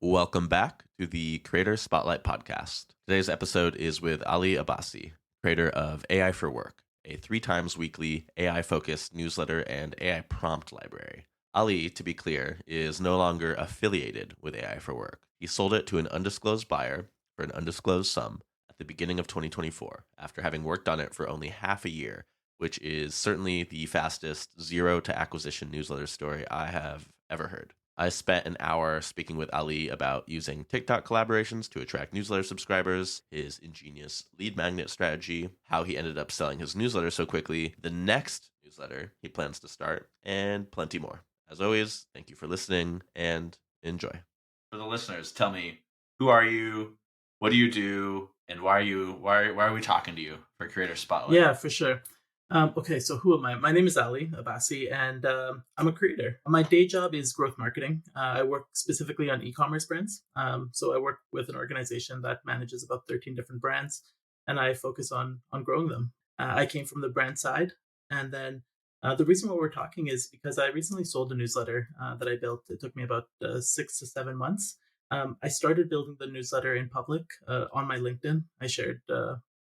Welcome back to the Creator Spotlight podcast. Today's episode is with Ali Abassi, creator of AI for Work, a 3 times weekly AI focused newsletter and AI prompt library. Ali, to be clear, is no longer affiliated with AI for Work. He sold it to an undisclosed buyer for an undisclosed sum at the beginning of 2024 after having worked on it for only half a year, which is certainly the fastest zero to acquisition newsletter story I have ever heard. I spent an hour speaking with Ali about using TikTok collaborations to attract newsletter subscribers, his ingenious lead magnet strategy, how he ended up selling his newsletter so quickly, the next newsletter he plans to start, and plenty more. As always, thank you for listening and enjoy. For the listeners, tell me, who are you? What do you do? And why are we talking to you for Creator Spotlight? Yeah, for sure. Okay, so who am I? My name is Ali Abassi, and I'm a creator. My day job is growth marketing. I work specifically on e-commerce brands. So I work with an organization that manages about 13 different brands, and I focus on growing them. I came from the brand side, and then the reason why we're talking is because I recently sold a newsletter that I built. It took me about 6 to 7 months. I started building the newsletter in public on my LinkedIn. I shared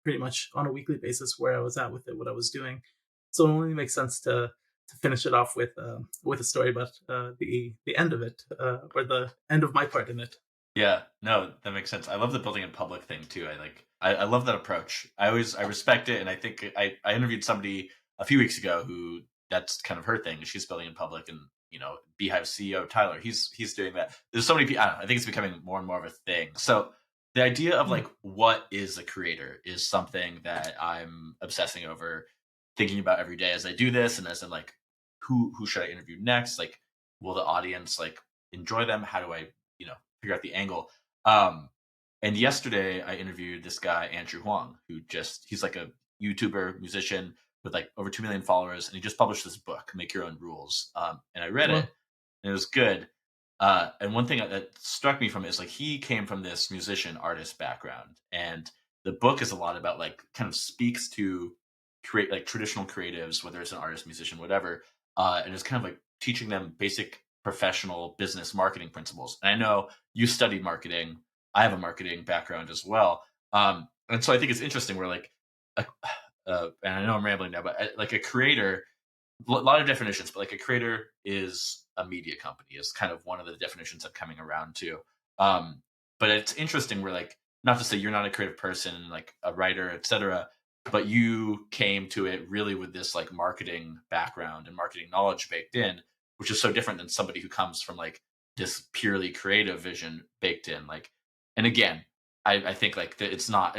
pretty much on a weekly basis where I was at with it, what I was doing. So it only makes sense to finish it off with a story about the end of it or the end of my part in it. Yeah, no, that makes sense. I love the building in public thing too. I love that approach. I respect it, and I think I interviewed somebody a few weeks ago who that's kind of her thing. She's building in public, and Beehive CEO Tyler, he's doing that. There's so many people. I don't know. I think it's becoming more and more of a thing. So the idea of like what is a creator is something that I'm obsessing over, thinking about every day as I do this, and as I'm like, who should I interview next? Like, will the audience like enjoy them? How do I figure out the angle? Um, and yesterday I interviewed this guy Andrew Huang, who he's like a YouTuber musician with like over 2 million followers, and he just published this book, Make Your Own Rules. And I read it, Well, and it was good. And one thing that struck me from it is like he came from this musician artist background, and the book is a lot about like kind of speaks to create like traditional creatives, whether it's an artist, musician, whatever, and it's kind of like teaching them basic professional business marketing principles. And I know you studied marketing. I have a marketing background as well, and so I think it's interesting. Where like, a, and I know I'm rambling now, but like a creator, a lot of definitions, but like a creator is a media company is kind of one of the definitions I'm coming around to. But it's interesting where like, not to say you're not a creative person, like a writer, etc., but you came to it really with this like marketing background and marketing knowledge baked in, which is so different than somebody who comes from like this purely creative vision baked in. Like, and again, I think like it's not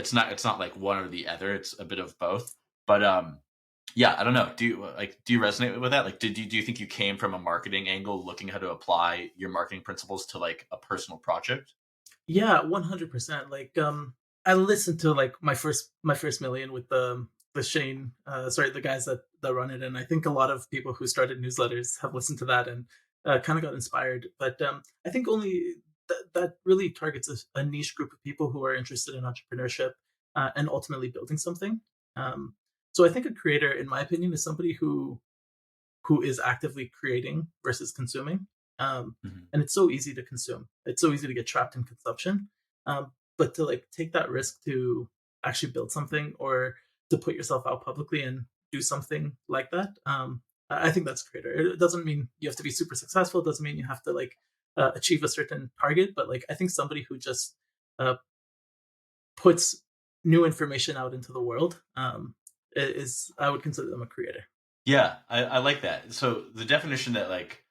like one or the other. It's a bit of both. But yeah, I don't know. Do you resonate with that? Like, do you think you came from a marketing angle, looking how to apply your marketing principles to like a personal project? yeah, 100%. Like I listened to like my first million with the Shane sorry, the guys that run it, and I think a lot of people who started newsletters have listened to that and kind of got inspired. But I think only that really targets a niche group of people who are interested in entrepreneurship and ultimately building something. Um, so I think a creator, in my opinion, is somebody who is actively creating versus consuming. Mhm. And it's so easy to consume. It's so easy to get trapped in consumption. But to like take that risk to actually build something or to put yourself out publicly and do something like that, I think that's creator. It doesn't mean you have to be super successful. It doesn't mean you have to like achieve a certain target. But like I think somebody who just uh, puts new information out into the world is I would consider them a creator. Yeah, I like that. So the definition that like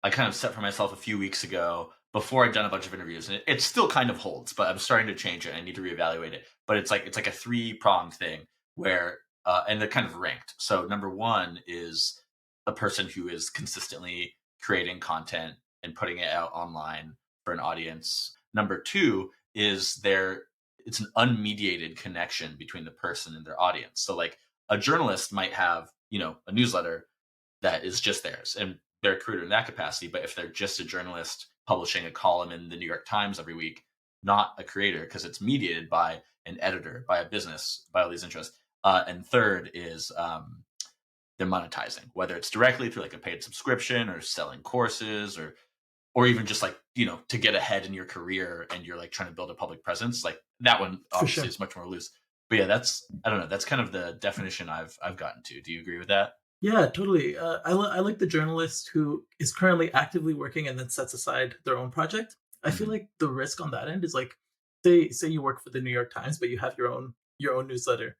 I kind of set for myself a few weeks ago before I'd done a bunch of interviews, and it still kind of holds, but I'm starting to change it. I need to reevaluate it. But it's like a 3 pronged thing where and they're kind of ranked. So number one is a person who is consistently creating content and putting it out online for an audience. Number two is it's an unmediated connection between the person and their audience. So like a journalist might have, a newsletter that is just theirs and they're a creator in that capacity. But if they're just a journalist publishing a column in the New York Times every week, not a creator because it's mediated by an editor, by a business, by all these interests. And third is they're monetizing, whether it's directly through like a paid subscription or selling courses or or even just like, to get ahead in your career and you're like trying to build a public presence, like that one For obviously sure. is much more loose. But yeah, I don't know, that's kind of the definition I've gotten to. Do you agree with that? Yeah, totally. I like the journalist who is currently actively working and then sets aside their own project. I feel Hmm. like the risk on that end is like, say you work for the New York Times, but you have your own newsletter.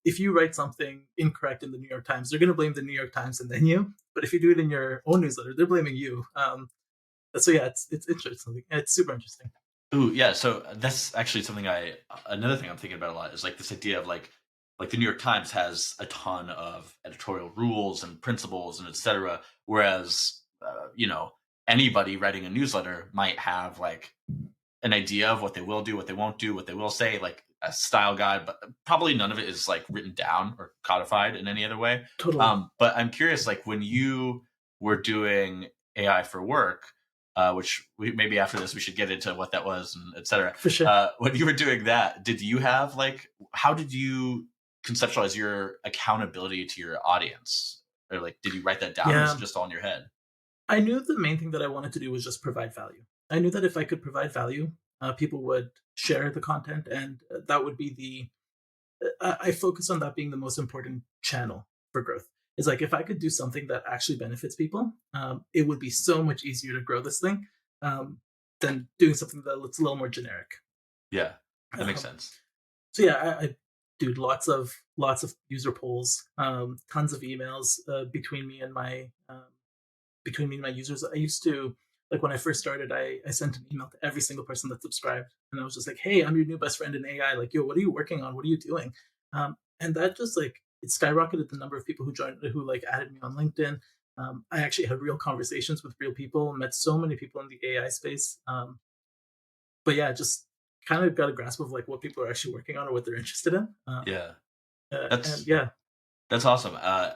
If you write something incorrect in the New York Times, they're going to blame the New York Times and then you. But if you do it in your own newsletter, they're blaming you. So yeah, it's interesting. It's super interesting. Ooh, yeah. So that's actually something another thing I'm thinking about a lot is like this idea of like the New York Times has a ton of editorial rules and principles and etc. Whereas, anybody writing a newsletter might have like an idea of what they will do, what they won't do, what they will say, like a style guide, but probably none of it is like written down or codified in any other way. Totally. But I'm curious, like when you were doing AI for work, which maybe after this we should get into what that was and etc. For sure. When you were doing that, did you have like how did you conceptualize your accountability to your audience, or like did you write that down, or was it Yeah. just all in your head? I knew the main thing that I wanted to do was just provide value. I knew that if I could provide value, people would share the content, and that would be I focus on that being the most important channel for growth. It's like if I could do something that actually benefits people, it would be so much easier to grow this thing um, than doing something that looks a little more generic. Yeah, that makes Um, sense. so yeah, I do lots of user polls, tons of emails between me and my users. I used to like when I first started, I sent an email to every single person that subscribed, and I was just like, "Hey, I'm your new best friend in AI. Like, yo, what are you working on? What are you doing?" And that just like it skyrocketed the number of people who joined, who like added me on LinkedIn. I actually had real conversations with real people, met so many people in the AI space. But yeah, just kind of got a grasp of like what people are actually working on or what they're interested in. Yeah, And that's yeah, That's awesome. I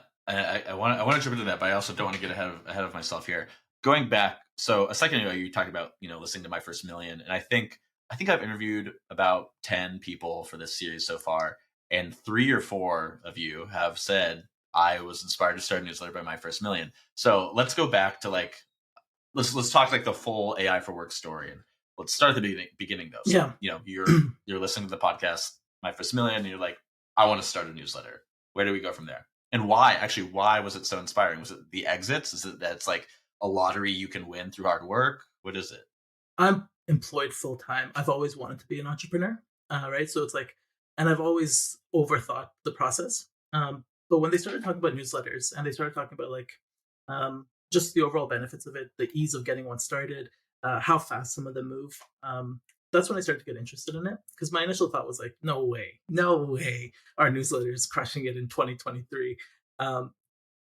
want to jump into that, but I also don't want to get ahead of myself here. Going back, so a second ago, you talked about listening to My First Million, and I think I've interviewed about 10 people for this series so far, and 3 or 4 of you have said I was inspired to start a newsletter by My First Million. So let's go back to like let's talk like the full AI for work story, and let's start at the beginning though. So yeah. you're listening to the podcast My First Million, and you're like, I want to start a newsletter. Where do we go from there? And why? Actually, why was it so inspiring? Was it the exits? Is it that it's like a lottery you can win through hard work? What is it? I'm employed full time. I've always wanted to be an entrepreneur, right? So it's like, and I've always overthought the process. But when they started talking about newsletters and they started talking about like just the overall benefits of it, the ease of getting one started, how fast some of them move, that's when I started to get interested in it. Because my initial thought was like, no way, our newsletter is crushing it in 2023. Um,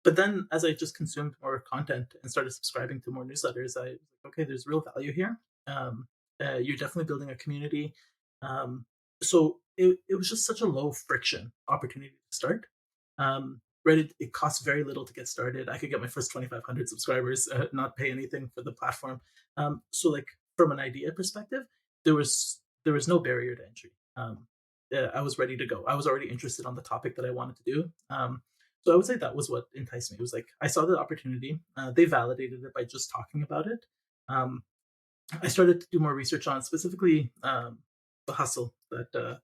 but then as I just consumed more content and started subscribing to more newsletters, I was like, okay, there's real value here. Um, you're definitely building a community. So it was just such a low friction opportunity to start. Reddit, it costs very little to get started. I could get my first 2,500 subscribers, not pay anything for the platform. So like from an idea perspective, there was no barrier to entry. I was ready to go. I was already interested on the topic that I wanted to do. So I would say that was what enticed me. It was like I saw the opportunity. They validated it by just talking about it. Um, I started to do more research on specifically the hustle that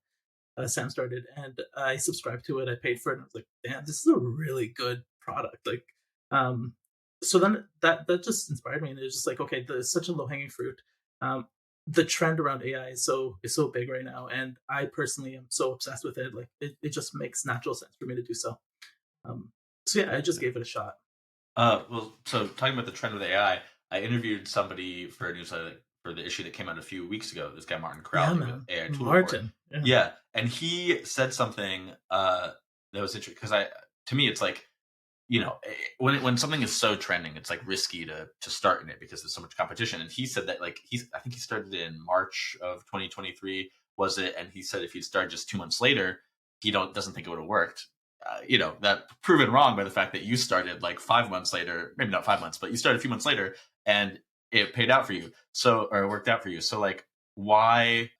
Sam started, and I subscribed to it. I paid for it, and I was like, "Damn, this is a really good product." Like, um, so then that just inspired me, and it was just like, okay, there's such a low hanging fruit. Um, the trend around AI is so big right now, and I personally am so obsessed with it. Like, it just makes natural sense for me to do so. Um, so yeah, I just gave it a shot. Well, so talking about the trend with AI, I interviewed somebody for a newsletter for the issue that came out a few weeks ago. This guy Martin Yeah, Crowley with man, AI Tool Report. Martin. Yeah, Yeah, and he said something that was interesting because to me, it's like when something is so trending, it's like risky to start in it because there's so much competition. And he said that like I think he started in March of 2023, was it? And he said if he'd started just 2 months later, he doesn't think it would have worked. That proven wrong by the fact that you started like 5 months later, maybe not 5 months, but you started a few months later, and it paid out for you. So or it worked out for you. So like, why?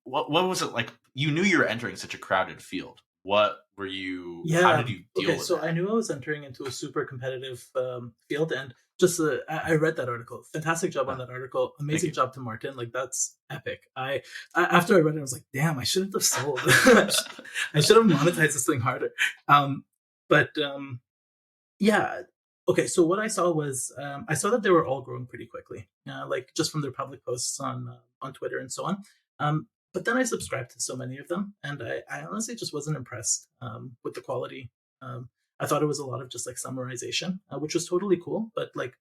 What was it like? You knew you were entering such a crowded field. What were you? How yeah. did you deal Okay, with so I that? knew I was entering into a super competitive field, and just I read that article. Fantastic job on Uh, that article. Thank Amazing you. job to Martin. Like that's epic. After I read it, I was like, damn, I shouldn't have sold. I should have monetized this thing harder. Um, but yeah. Okay, so what I saw was I saw that they were all growing pretty quickly, like just from their public posts on Twitter and so on. But then I subscribed to so many of them, and I honestly just wasn't impressed with the quality. I thought it was a lot of just like summarization, which was totally cool, but like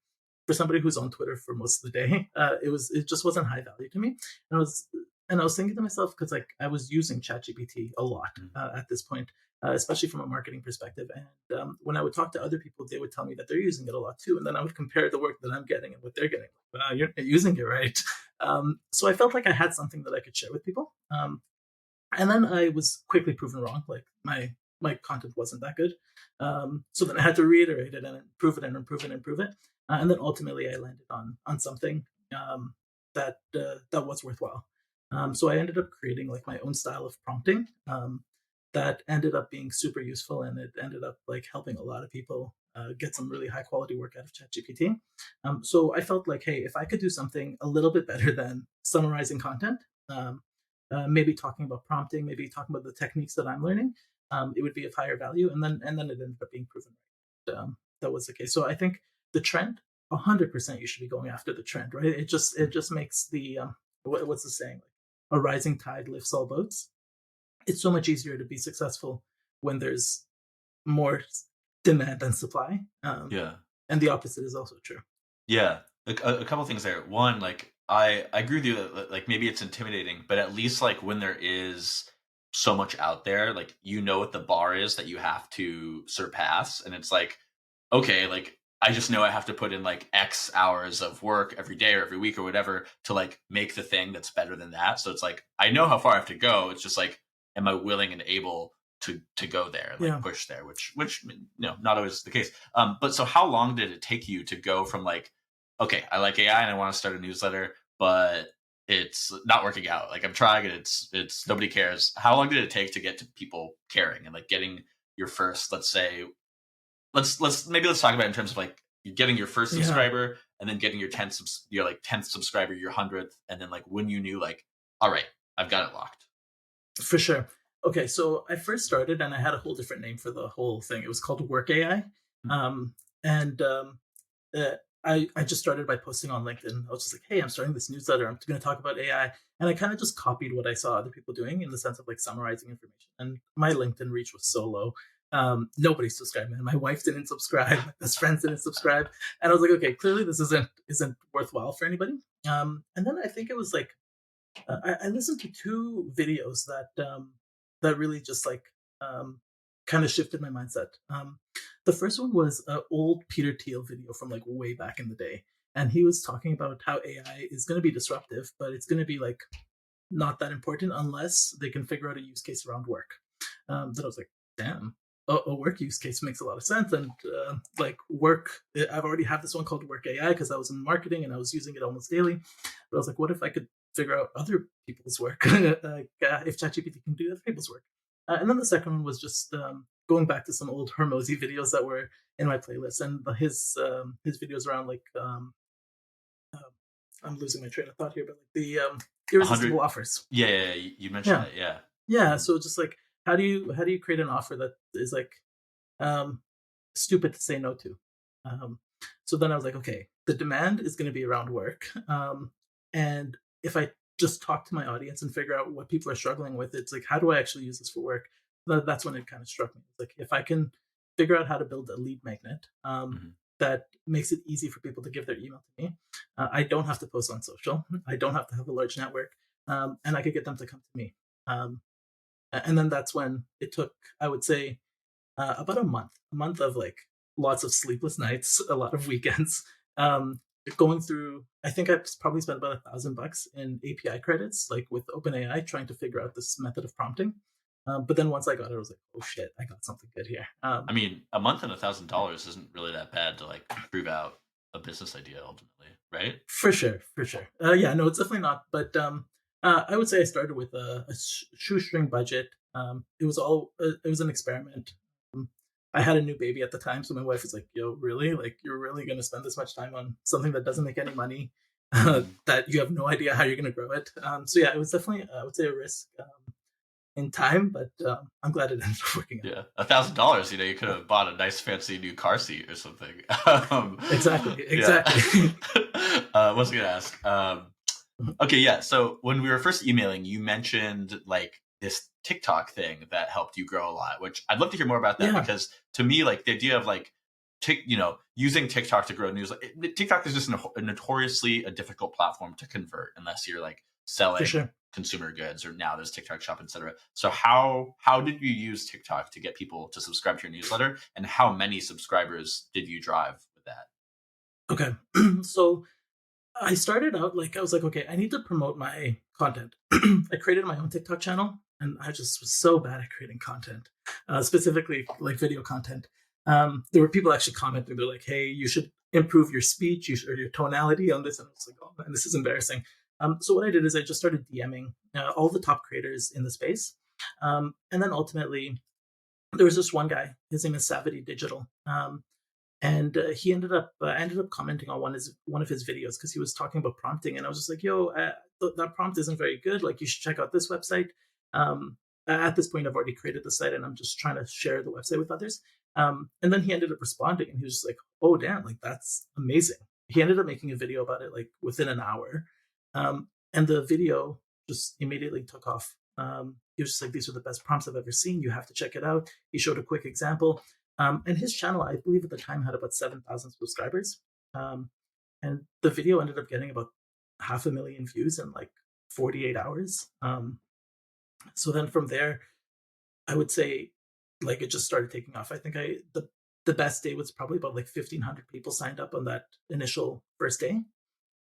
for somebody who's on Twitter for most of the day, it just wasn't high value to me. And I was thinking to myself because like I was using ChatGPT a lot Mm. at this point, especially from a marketing perspective. And when I would talk to other people, they would tell me that they're using it a lot too. And then I would compare the work that I'm getting and what they're getting. Wow, you're not using it right. So I felt like I had something that I could share with people. And then I was quickly proven wrong. Like my content wasn't that good. So then I had to reiterate it and improve it and improve it and improve it. And then ultimately I landed on something that was worthwhile. So I ended up creating like my own style of prompting that ended up being super useful, and it ended up like helping a lot of people get some really high quality work out of ChatGPT. So I felt like, hey, if I could do something a little bit better than summarizing content, maybe talking about prompting, maybe talking about the techniques that I'm learning, it would be of higher value. And then it ended up being proven right. That was the case. So I think the trend, 100%, you should be going after the trend, right? It just makes the what's the saying? Like a rising tide lifts all boats. It's so much easier to be successful when there's more demand than supply. Yeah. And the opposite is also true. Yeah, a couple things there. One, like I agree with you that like maybe it's intimidating, but at least like when there is so much out there, like you know what the bar is that you have to surpass, and it's like okay, like I just know I have to put in like X hours of work every day or every week or whatever to like make the thing that's better than that. So it's like I know how far I have to go. It's just like, am I willing and able to go there and like Yeah. push there? Which not always the case. But so how long did it take you to go from like, okay, I like AI and I want to start a newsletter, but it's not working out. Like I'm trying and it's nobody cares. How long did it take to get to people caring and like getting your first, let's say, let's talk about it in terms of like you getting your first Yeah. subscriber and then getting your like 10th subscriber, your 100th, and then like when you knew like, all right, I've got it locked. For sure. Okay, so I first started and I had a whole different name for the whole thing. It was called Work AI. Mm. And uh, I just started by posting on LinkedIn. I was just like, hey, I'm starting this newsletter. I'm going to talk about AI. And I kind of just copied what I saw other people doing in the sense of like summarizing information. And my LinkedIn reach was so low. Nobody subscribed, man. My wife didn't subscribe. My best friends didn't subscribe. And I was like, okay, clearly this isn't worthwhile for anybody. And then I think it was like I listened to two videos that really just like kind of shifted my mindset. The first one was an old Peter Thiel video from like way back in the day, and he was talking about how AI is going to be disruptive, but it's going to be like not that important unless they can figure out a use case around work. Then I was like, damn, a work use case makes a lot of sense. And like work, I've already have this one called Work AI because I was in marketing and I was using it almost daily. But I was like, what if I could figure out other people's work? Like, if ChatGPT can do other people's work. And then the second one was just going back to some old Hormozy videos that were in my playlist, and his videos around like uh, I'm losing my train of thought here, but like the A hundred. irresistible offers. Yeah, yeah, yeah, you mentioned Yeah, that. Yeah. yeah. Mhm. So just like how do you create an offer that is like um, stupid to say no to? Um, so then I was like, okay, the demand is going to be around work, and if I just talk to my audience and figure out what people are struggling with, it's like, how do I actually use this for work? That's when it kind of struck me. It's like if I can figure out how to build a lead magnet Mhm. that makes it easy for people to give their email to me, I don't have to post on social. I don't have to have a large network, and I could get them to come to me. Um, and then that's when it took, I would say, about a month of like lots of sleepless nights, a lot of weekends, um, going through. I think I probably spent about $1,000 in API credits, like with OpenAI, trying to figure out this method of prompting. But then once I got it, I was like, oh shit, I got something good here. I mean, a month and $1,000 isn't really that bad to like prove out a business idea ultimately, right? For sure, for sure. Yeah, no, it's definitely not. But I would say I started with a shoestring budget. It was an experiment. Um, I had a new baby at the time, so my wife was like, "Yo, really? Like, you're really going to spend this much time on something that doesn't make any money, Mhm. that you have no idea how you're going to grow it?" So yeah, it was definitely, I would say, a risk in time, but I'm glad it ended up working out. Yeah, $1,000. You could have bought a nice fancy new car seat or something. Exactly, Yeah. exactly. What was I gonna ask? Okay, yeah. So when we were first emailing, you mentioned like this TikTok thing that helped you grow a lot, which I'd love to hear more about that Yeah, because to me, like the idea of like, using TikTok to grow news. TikTok is just notoriously a difficult platform to convert unless you're like for selling sure. consumer goods or now there's TikTok Shop, etc. So how did you use TikTok to get people to subscribe to your newsletter, and how many subscribers did you drive with that? Okay, so I started out like I was like, okay, I need to promote my content. I created my own TikTok channel, and I just was so bad at creating content, specifically like video content. There were people actually commenting. They're like, "Hey, you should improve your speech, or your tonality on this." And I was like, "Oh man, this is embarrassing." So what I did is I just started DMing all the top creators in the space, and then ultimately there was this one guy. His name is Savity Digital. And he ended up commenting on one of his videos because he was talking about prompting, and I was just like, "Yo, that prompt isn't very good. Like, you should check out this website." Um, at this point, I've already created the site, and I'm just trying to share the website with others. And then he ended up responding, and he was just like, "Oh, damn! Like, that's amazing." He ended up making a video about it like within an hour, and the video just immediately took off. He was just like, "These are the best prompts I've ever seen. You have to check it out." He showed a quick example, and his channel, I believe at the time, had about 7,000 subscribers. Um, and the video ended up getting about 500,000 views in like 48 hours. So then from there, I would say like it just started taking off. I think the best day was probably about like 1,500 people signed up on that initial first day.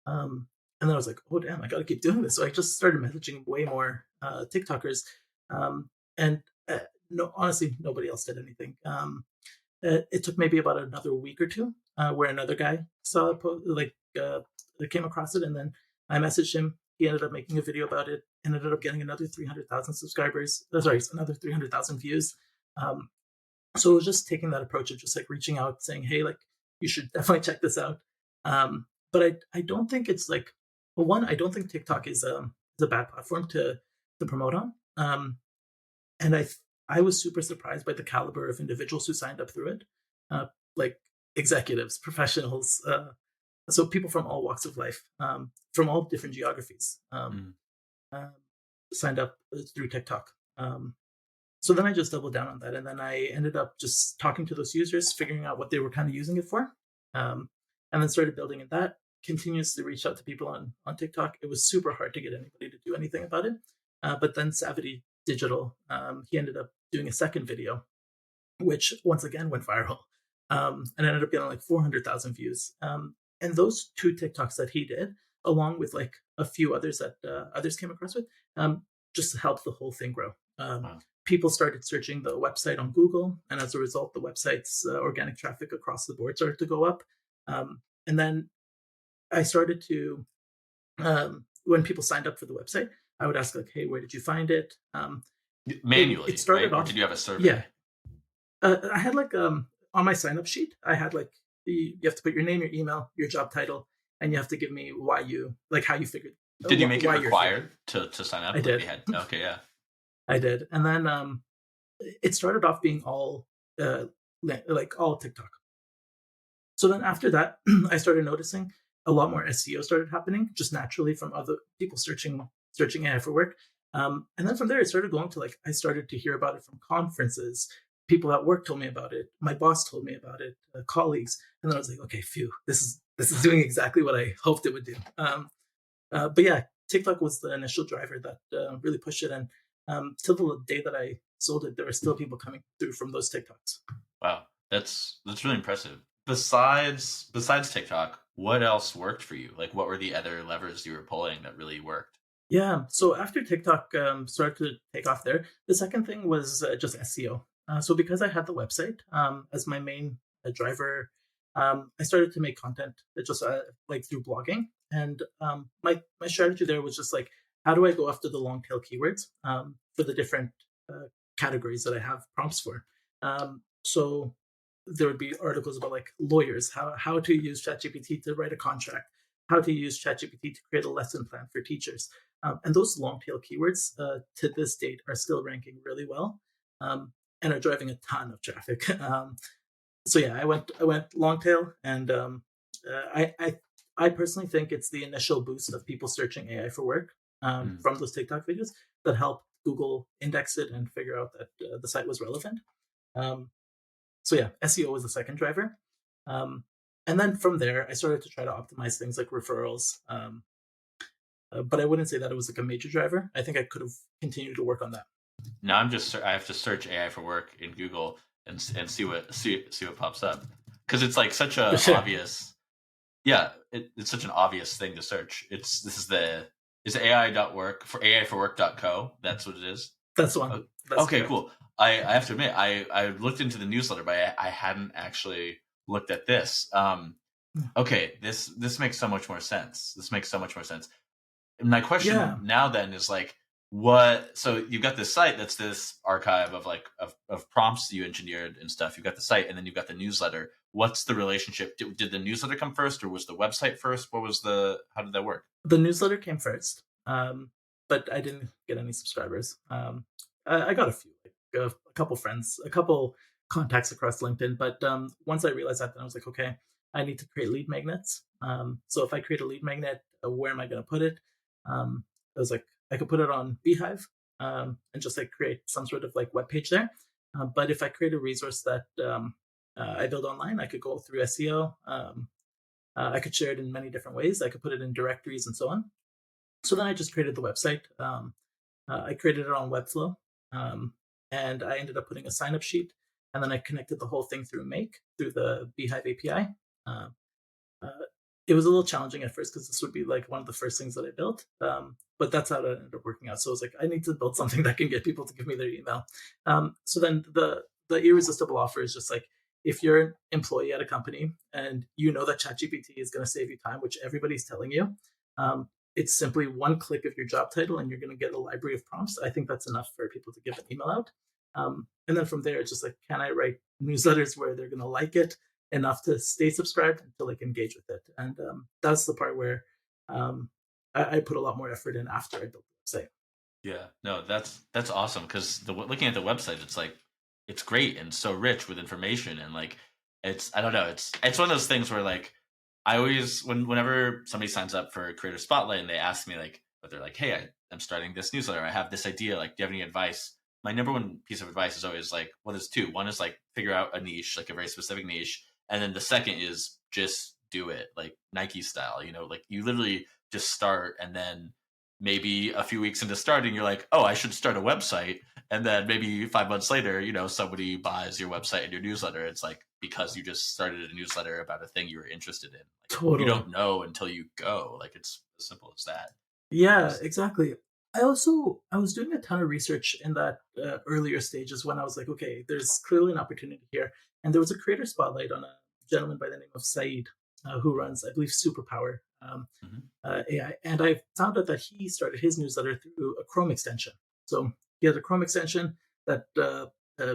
Um, and then I was like, oh damn, I got to keep doing this. So I just started messaging way more TikTokers, and no, honestly, nobody else did anything. It took maybe about another week or two where another guy saw it, came across it, and then I messaged him. He ended up making a video about it, and ended up getting another 300,000 subscribers. Sorry, another 300,000 views. Um, so it was just taking that approach of just like reaching out, saying, "Hey, like you should definitely check this out." But I don't think it's like, well, one, I don't think TikTok is a bad platform to promote on. And I was super surprised by the caliber of individuals who signed up through it, like executives, professionals, so people from all walks of life, from all different geographies, Mm. uh, signed up through TikTok. So then I just doubled down on that, and then I ended up just talking to those users, figuring out what they were kind of using it for, and then started building in that. Continuously reached out to people on TikTok. It was super hard to get anybody to do anything about it, but then Savity Digital, he ended up doing a second video, which once again went viral, and ended up getting like 400,000 views. And those two TikToks that he did, along with like a few others that others came across with, just helped the whole thing grow. Wow. People started searching the website on Google, and as a result, the website's organic traffic across the board started to go up. And then I started to, when people signed up for the website, I would ask like, "Hey, where did you find it?" It Manually, started right? Or off, did you have a yeah. survey? I had like on my sign up sheet, I had like you have to put your name, your email, your job title, and you have to give me why you like how you figured Did you make it why you're here. required to sign I up? Like they did, had okay, yeah. I did, and then it started off being all like all TikTok. So then after that, I started noticing a lot more SEO started happening just naturally from other people searching AI for work. And then from there, it started going to like I started to hear about it from conferences. People at work told me about it. My boss told me about it. Colleagues, and then I was like, okay, phew, this is doing exactly what I hoped it would do. But yeah, TikTok was the initial driver that really pushed it, and till the day that I sold it, there were still people coming through from those TikToks. Wow. That's really impressive. Besides TikTok, what else worked for you? Like what were the other levers you were pulling that really worked? Yeah. So after TikTok started to take off there, the second thing was just SEO. So because I had the website as my main driver, I started to make content that just like through blogging. And my strategy there was just like, how do I go after the long tail keywords for the different categories that I have prompts for? So there would be articles about like lawyers, how to use ChatGPT to write a contract, how to use ChatGPT to create a lesson plan for teachers. And those long tail keywords to this date are still ranking really well, and are driving a ton of traffic. So yeah, I went long tail, and I personally think it's the initial boost of people searching AI for work Mm. from those TikTok videos that helped Google index it and figure out that the site was relevant. Um, so yeah, SEO was the second driver. Um, and then from there, I started to try to optimize things like referrals. But I wouldn't say that it was like a major driver. I think I could have continued to work on that. Now I have to search AI for work in Google and see what pops up because it's like such For a sure. obvious. Yeah, it's such an obvious thing to search. This is the is AI.work for AI for work.co. That's what it is. That's the one. O- That's Okay, correct. cool. I have to admit, I looked into the newsletter, but I hadn't actually looked at this. Okay, this makes so much more sense. This makes so much more sense. My question Yeah. now then is like, what? So you've got this site that's this archive of like of prompts you engineered and stuff. You've got the site, and then you've got the newsletter. What's the relationship? Did the newsletter come first, or was the website first? What was the? How did that work? The newsletter came first, but I didn't get any subscribers. I got a few, like a couple friends, a couple contacts across LinkedIn. But once I realized that, then I was like, okay, I need to create lead magnets. So if I create a lead magnet, where am I going to put it? I was like, I could put it on Beehive, and just like create some sort of like web page there. But if I create a resource that I build online, I could go through SEO. I could share it in many different ways. I could put it in directories and so on. So then I just created the website. I created it on Webflow, and I ended up putting a sign up sheet. And then I connected the whole thing through Make through the Beehive API. Uh, uh, it was a little challenging at first because this would be like one of the first things that I built. But that's how it ended up working out. So I was like, I need to build something that can get people to give me their email. So then the irresistible offer is just like, if you're an employee at a company and you know that ChatGPT is going to save you time, which everybody's telling you, um, it's simply one click of your job title and you're going to get a library of prompts. I think that's enough for people to give an email out. And then from there, it's just like, can I write newsletters where they're going to like it enough to stay subscribed until they can engage with it? And that's the part where um, I put a lot more effort in after I built the website. Yeah, no, that's awesome because the looking at the website, it's like it's great and so rich with information and like it's I don't know, it's one of those things where like I always whenever somebody signs up for Creator Spotlight and they ask me like, but they're like, hey, I'm starting this newsletter, I have this idea, like, do you have any advice? My number one piece of advice is always like, well, there's two. One is like figure out a niche, like a very specific niche, and then the second is just do it, like Nike style, like you literally just start and then maybe a few weeks into starting, you're like, oh, I should start a website. And then maybe 5 months later, somebody buys your website and your newsletter. It's like because you just started a newsletter about a thing you were interested in. Like you Totally. don't know until you go. Like it's as simple as that. Yeah, It's exactly. I was doing a ton of research in that earlier stages when I was like, okay, there's clearly an opportunity here, and there was a creator spotlight on a gentleman by the name of Saeed, who runs, I believe, Superpower mhm. AI, and I found out that he started his newsletter through a Chrome extension. So he has a Chrome extension that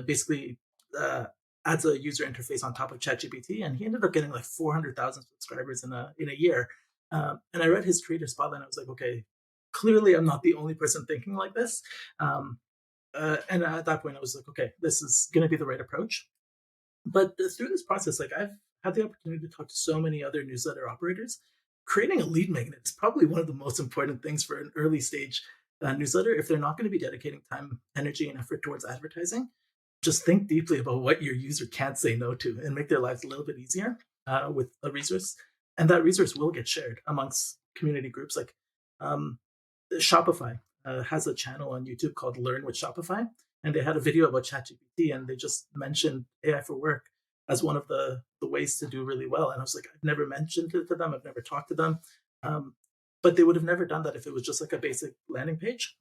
basically uh, adds a user interface on top of ChatGPT, and he ended up getting like 400,000 subscribers in a year. And I read his creator spotlight, and I was like, okay, clearly I'm not the only person thinking like this. Um, and at that point, I was like, okay, this is going to be the right approach. But through this process, like I've had the opportunity to talk to so many other newsletter operators. Creating a lead magnet is probably one of the most important things for an early stage newsletter. If they're not going to be dedicating time, energy, and effort towards advertising, just think deeply about what your user can't say no to and make their lives a little bit easier with a resource. And that resource will get shared amongst community groups. Like Shopify has a channel on YouTube called Learn with Shopify, and they had a video about ChatGPT, and they just mentioned AI for work as one of the ways to do really well. And I was like, I've never mentioned it to them, I've never talked to them, um, but they would have never done that if it was just like a basic landing page.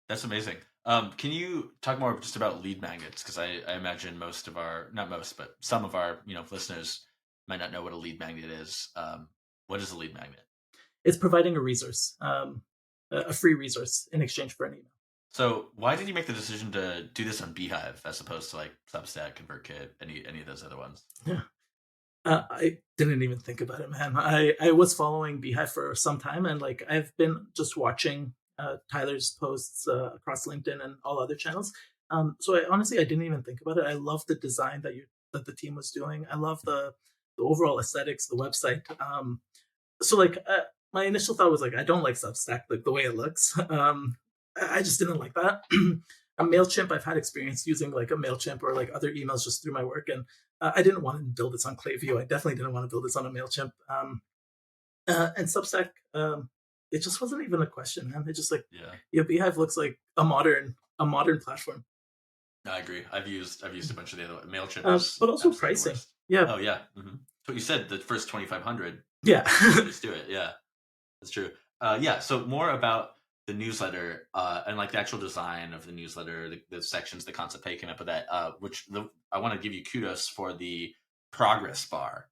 That's amazing. Can you talk more just about lead magnets? Because I imagine most of our, not most, but some of our, listeners might not know what a lead magnet is. What is a lead magnet? It's providing a resource, a free resource in exchange for an email. So why did you make the decision to do this on Beehive as opposed to like Substack, ConvertKit, any of those other ones? Yeah. I didn't even think about it, man. I was following Beehive for some time, and like I've been just watching Tyler's posts across LinkedIn and all other channels. So I honestly I didn't even think about it. I love the design that the team was doing. I love the overall aesthetics, the website. So like my initial thought was like I don't like Substack like the way it looks. I just didn't like that. A Mailchimp, I've had experience using like a Mailchimp or like other emails just through my work, and I didn't want to build this on Clayview. I definitely didn't want to build this on a Mailchimp. And Substack, it just wasn't even a question, man. It just like Yeah, yeah, Beehive looks like a modern platform, I agree. I've used a bunch of the other Mailchimp is but also absolutely the pricing. worst. Yeah, Oh yeah, so you said the first 2,500. yeah. Just do it. Yeah, that's true. Yeah. So more about the newsletter and like the actual design of the newsletter, the sections, the concept how you came up with that. I want to give you kudos for the progress bar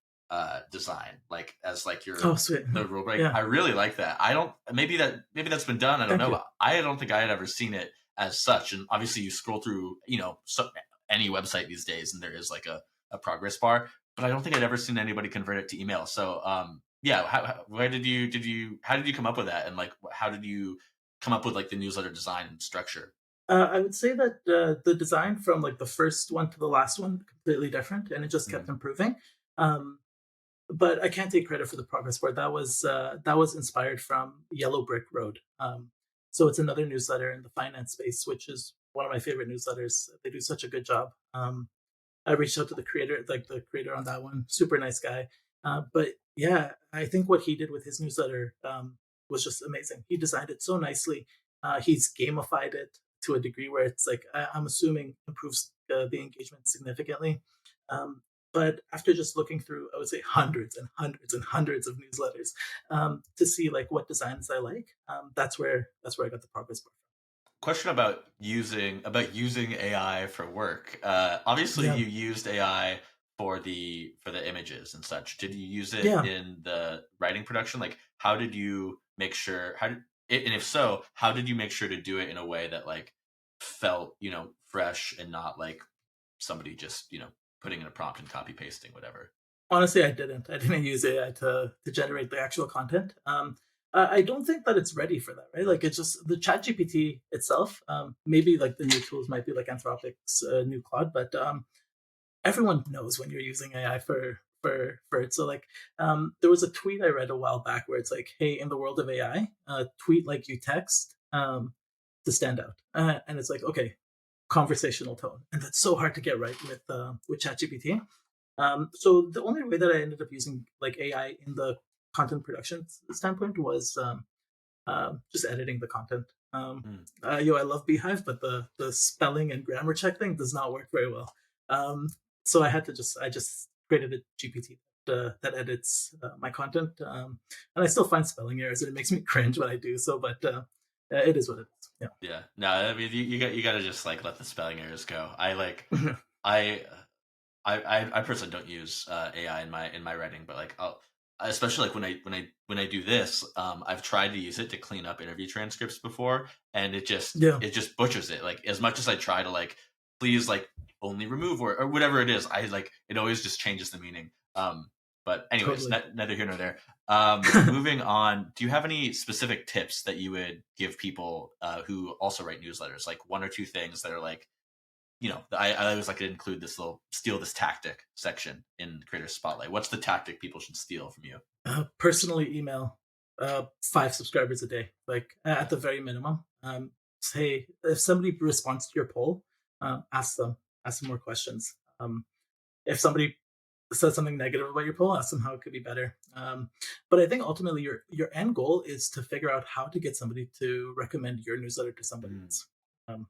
design, like as like Oh, your sweet. the rule break. Yeah, I really like that. I don't maybe that's been done. I don't thank know, you. but I don't think I had ever seen it as such. And obviously, you scroll through any website these days, and there is like a progress bar. But I don't think I'd ever seen anybody convert it to email. So yeah, where how did you come up with that, and like how did you come up with like the newsletter design and structure? I would say that the design from like the first one to the last one completely different, and it just kept Mhm. improving. Um, but I can't take credit for the progress board. That was inspired from Yellow Brick Road. So it's another newsletter in the finance space, which is one of my favorite newsletters. They do such a good job. I reached out to the creator on that one. Super nice guy. But yeah, I think what he did with his newsletter was just amazing. He designed it so nicely. He's gamified it to a degree where it's like I'm assuming improves the engagement significantly. Um, but after just looking through, I would say hundreds and hundreds and hundreds of newsletters to see like what designs I like. That's where I got the progress bar. Question about using AI for work. Obviously, Yeah, you used AI for the images and such. Did you use it yeah. in the writing production? Like, how did you make sure? And if so, how did you make sure to do it in a way that like felt fresh and not like somebody just putting in a prompt and copy pasting whatever? Honestly, I didn't. I didn't use AI to generate the actual content. I don't think that it's ready for that, right? Like it's just the Chat GPT itself. Maybe like the new tools might be like Anthropic's new Claude, but everyone knows when you're using AI for it. So like, there was a tweet I read a while back where it's like, "Hey, in the world of AI, tweet like you text to stand out," and it's like, okay, conversational tone, and that's so hard to get right with ChatGPT. So the only way that I ended up using like AI in the content production standpoint was just editing the content. Mm. I love Beehive, but the spelling and grammar check thing does not work very well. Um, so I just created a GPT that edits my content, and I still find spelling errors, and it makes me cringe when I do so. But it is what it is. Yeah. Yeah. No, I mean you got to just like let the spelling errors go. I I personally don't use AI in my writing, but like I'll especially like when I do this, I've tried to use it to clean up interview transcripts before, and Yeah. it just butchers it. Like as much as I try to like please like only remove or whatever it is, I like it always just changes the meaning. But anyways, Totally. neither here nor there. Moving on, do you have any specific tips that you would give people who also write newsletters? Like one or two things that are like I always like to include this little steal this tactic section in Creator Spotlight. What's the tactic people should steal from you? Personally email 5 subscribers a day, like at the very minimum. Say if somebody responds to your poll, ask them more questions. If somebody says something negative about your poll, ask them how it could be better. But I think ultimately your end goal is to figure out how to get somebody to recommend your newsletter to somebody Mm. else. Um,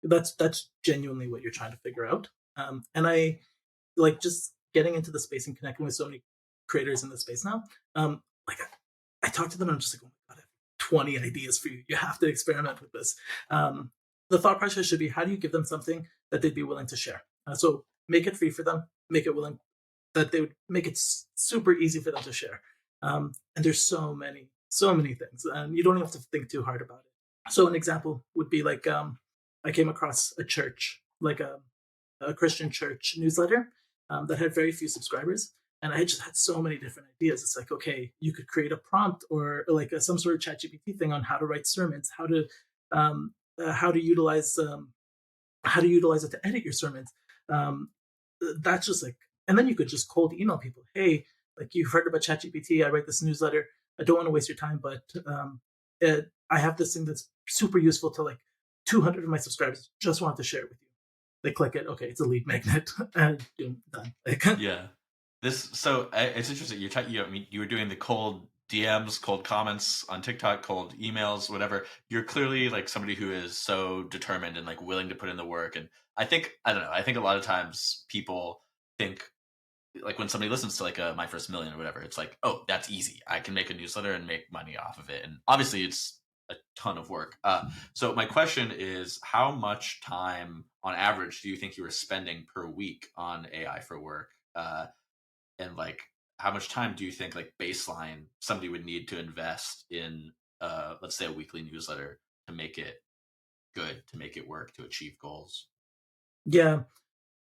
that's genuinely what you're trying to figure out. And I like just getting into the space and connecting with so many creators in the space now. Like I talk to them and I'm just like, oh my god, I have 20 ideas for you. You have to experiment with this. The thought process should be, how do you give them something that they'd be willing to share? So make it free for them, make it willing that they would make it super easy for them to share. And there's so many things, and you don't have to think too hard about it. So an example would be like I came across a church, like a Christian church newsletter that had very few subscribers. And I just had so many different ideas. It's like, okay, you could create a prompt or like some sort of chat GPT thing on how to write sermons, um, how to utilize it to edit your sermons. Um, that's just like, and then you could just cold email people. Hey, like you've heard about ChatGPT. I write this newsletter. I don't want to waste your time, but I have this thing that's super useful to like 200 of my subscribers. Just wanted to share it with you. They click it. Okay, it's a lead magnet, and done. Like, Yeah. It's interesting. I mean, you were doing the cold DMs, cold comments on TikTok, cold emails, whatever. You're clearly like somebody who is so determined and like willing to put in the work. And I don't know. I think a lot of times people think like when somebody listens to like a My First Million or whatever, it's like, oh, that's easy. I can make a newsletter and make money off of it. And obviously, it's a ton of work. So my question is, how much time on average do you think you were spending per week on AI for work? And like, how much time do you think like baseline somebody would need to invest in, let's say, a weekly newsletter to make it good, to make it work, to achieve goals? yeah,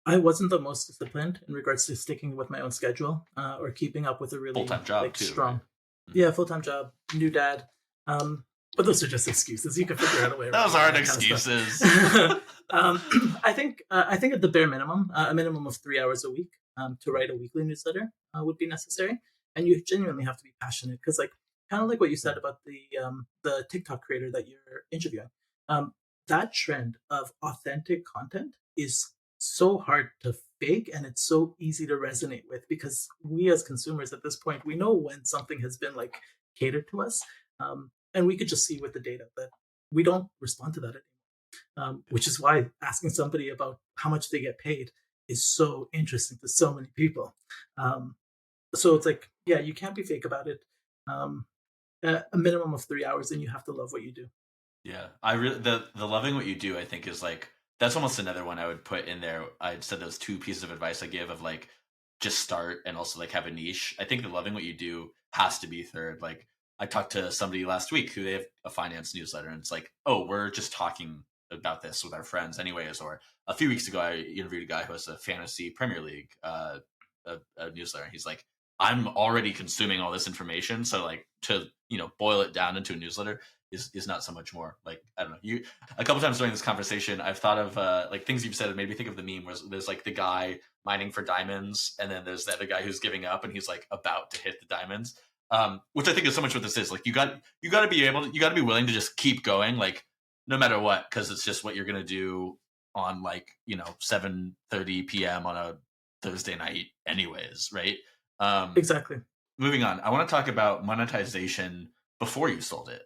I wasn't the most disciplined in regards to sticking with my own schedule or keeping up with a Full really time job like too, right? strong, Mhm. yeah, full time job, new dad. Um, but those are just excuses. You can figure out a way around Those all aren't that kind of excuses. stuff. I think at the bare minimum, a minimum of 3 hours a week to write a weekly newsletter would be necessary, and you genuinely have to be passionate because, like, kind of like what you said about the TikTok creator that you're interviewing. Um, that trend of authentic content is so hard to fake and it's so easy to resonate with because we as consumers at this point we know when something has been like catered to us, and we could just see with the data that we don't respond to that anymore, which is why asking somebody about how much they get paid is so interesting to so many people. um, so it's like, yeah, you can't be fake about it. um, a minimum of 3 hours and you have to love what you do. Yeah, I really the loving what you do. I think is like that's almost another one I would put in there. I'd said those two pieces of advice I give of like just start and also like have a niche. I think the loving what you do has to be third. Like I talked to somebody last week who they have a finance newsletter, and it's like, oh, we're just talking about this with our friends, anyways. Or a few weeks ago, I interviewed a guy who has a fantasy Premier League a newsletter. And he's like, I'm already consuming all this information, so like to boil it down into a newsletter is not so much more. Like I don't know, you a couple times during this conversation I've thought of like things you've said. It made me think of the meme where there's like the guy mining for diamonds, and then there's the other guy who's giving up and he's like about to hit the diamonds. Which I think is so much what this is. Like you got to be you got to be willing to just keep going, like no matter what, because it's just what you're gonna do on like 7:30 p.m. on a Thursday night anyways, right? um Exactly. Moving on, I want to talk about monetization before you sold it.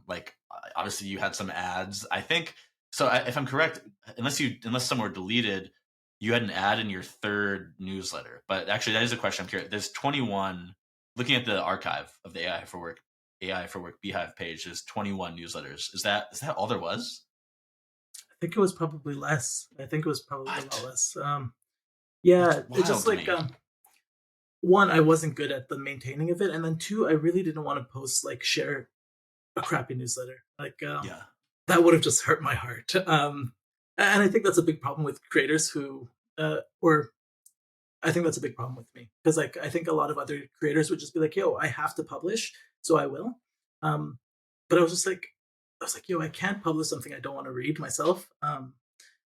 Like obviously you had some ads, I think. So if I'm correct, unless some were deleted, you had an ad in your third newsletter. But actually, that is a question I'm curious. There's 21. Looking at the archive of the AI for Work Beehive page, there's 21 newsletters. Is that all there was? I think it was probably less. I think it was probably a lot What? less. That's Yeah, it's just wild to like me. one, I wasn't good at the maintaining of it, and then two, I really didn't want to post like share a crappy newsletter. Like Yeah. that would have just hurt my heart. And I think that's a big problem with creators who, or I think that's a big problem with me because like I think a lot of other creators would just be like, "Yo, I have to publish, so I will." Um, but I was like, "Yo, I can't publish something I don't want to read myself."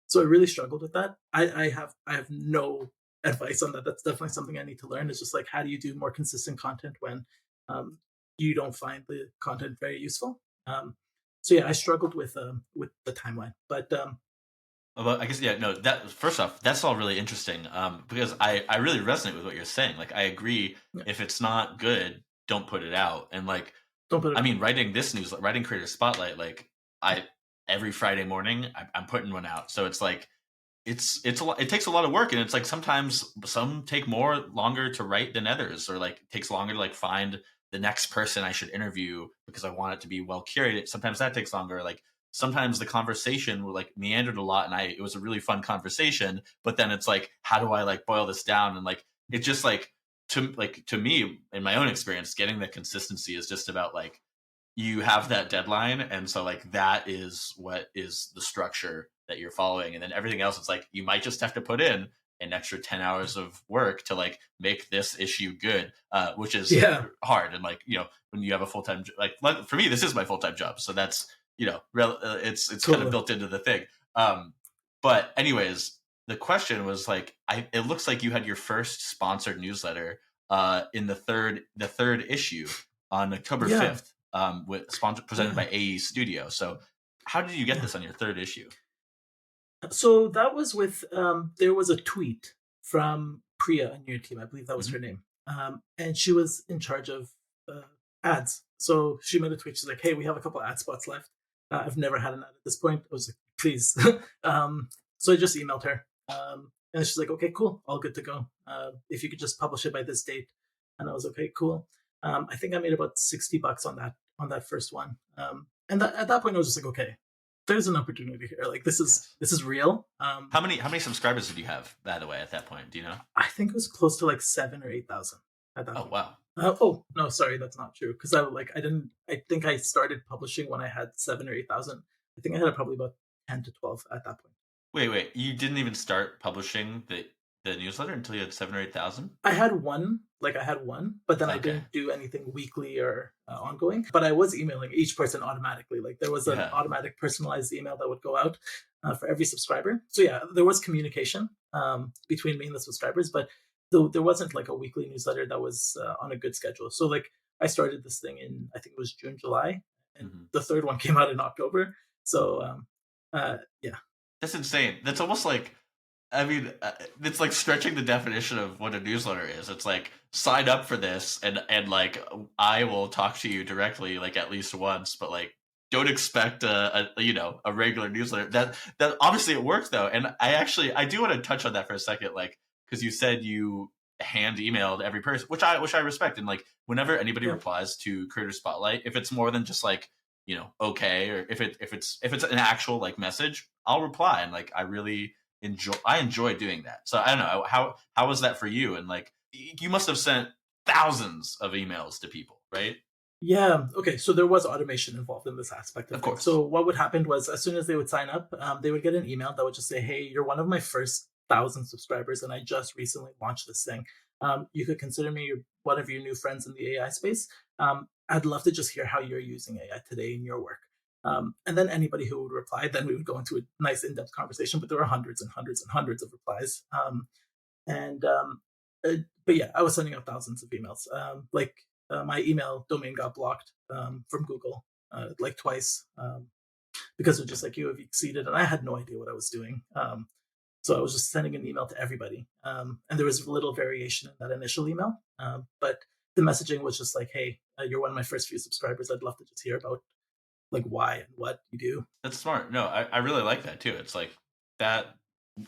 So I really struggled with that. I have no advice on that. That's definitely something I need to learn. It's just like how do you do more consistent content when um, you don't find the content very useful. So yeah, I struggled with the timeline, but Well, I guess yeah. No, that first off, that's all really interesting. Because I really resonate with what you're saying. Like I agree. yeah, If it's not good, don't put it out. And like don't put it I out. mean, writing Creator Spotlight, like I every Friday morning I'm putting one out. So it's like it's a lot. It takes a lot of work, and it's like sometimes some take more longer to write than others, or like it takes longer to like find the next person I should interview because I want it to be well curated. Sometimes that takes longer. Like sometimes the conversation will like meandered a lot, and it was a really fun conversation. But then it's like, how do I like boil this down? And like it just like to me in my own experience, getting the consistency is just about like you have that deadline, and so like that is what is the structure that you're following, and then everything else is like you might just have to put in an extra 10 hours of work to like make this issue good, which is Yeah, hard. And like, when you have a full-time like for me, this is my full-time job, so that's, it's kind of totally. built into the thing. But anyways, the question was like, it looks like you had your first sponsored newsletter in the third issue on October Yeah, 5th, with sponsor presented yeah, by AE Studio. So how did you get yeah. this on your third issue? So that was with there was a tweet from Priya on your team. I believe that was Hmm. her name, and she was in charge of uh, ads. So she made a tweet. She's like, "Hey, we have a couple ad spots left. I've never had an ad at this point." I was like, "Please." So I just emailed her, and she's like, "Okay, cool, all good to go. If you could just publish it by this date," and I was okay, cool. I think I made about $60 on that first one, and at that point I was just like, okay, there's an opportunity here. Like Yes. this is real. How many subscribers did you have, by the way, at that point? Do you know? I think it was close to like 7 or 8 thousand at that Oh, point. wow. Oh no, sorry, that's not true. Because I didn't. I think I started publishing when I had 7 or 8 thousand. I think I had probably about 10 to 12 at that point. Wait. You didn't even start publishing the newsletter until you had 7 or 8 thousand? I had one, but then I Okay. didn't do anything weekly or ongoing. But I was emailing each person automatically. Like there was an Yeah. automatic personalized email that would go out for every subscriber. So yeah, there was communication between me and the subscribers, but there wasn't like a weekly newsletter that was on a good schedule. So like I started this thing in I think it was June, July, and Hmm. the third one came out in October. So yeah, That's insane. That's almost like, I mean, it's like stretching the definition of what a newsletter is. It's like sign up for this, and like I will talk to you directly, like at least once, but like don't expect a regular newsletter. That obviously it worked though, and I do want to touch on that for a second, like because you said you hand emailed every person, which I respect, and like whenever anybody yeah, replies to Creator Spotlight, if it's more than just like, okay, or if it's an actual like message, I'll reply, and like I enjoy doing that. So I don't know, how was that for you? And like you must have sent thousands of emails to people, right? yeah. Okay, so there was automation involved in this aspect of Of things. course. So what would happen was, as soon as they would sign up, they would get an email that would just say, "Hey, you're one of my first 1,000 subscribers, and I just recently launched this thing. You could consider me one of your new friends in the AI space. I'd love to just hear how you're using AI today in your work." And then anybody who would reply, then we would go into a nice in-depth conversation. But there were hundreds and hundreds and hundreds of replies. And but yeah, I was sending out thousands of emails. My email domain got blocked from Google like twice because of Yeah. just like you have exceeded, and I had no idea what I was doing. So I was just sending an email to everybody, and there was little variation in that initial email, but the messaging was just like, "Hey, you're one of my first few subscribers. I'd love to just hear about like why and what you do." That's smart. No, I really like that too. It's like that.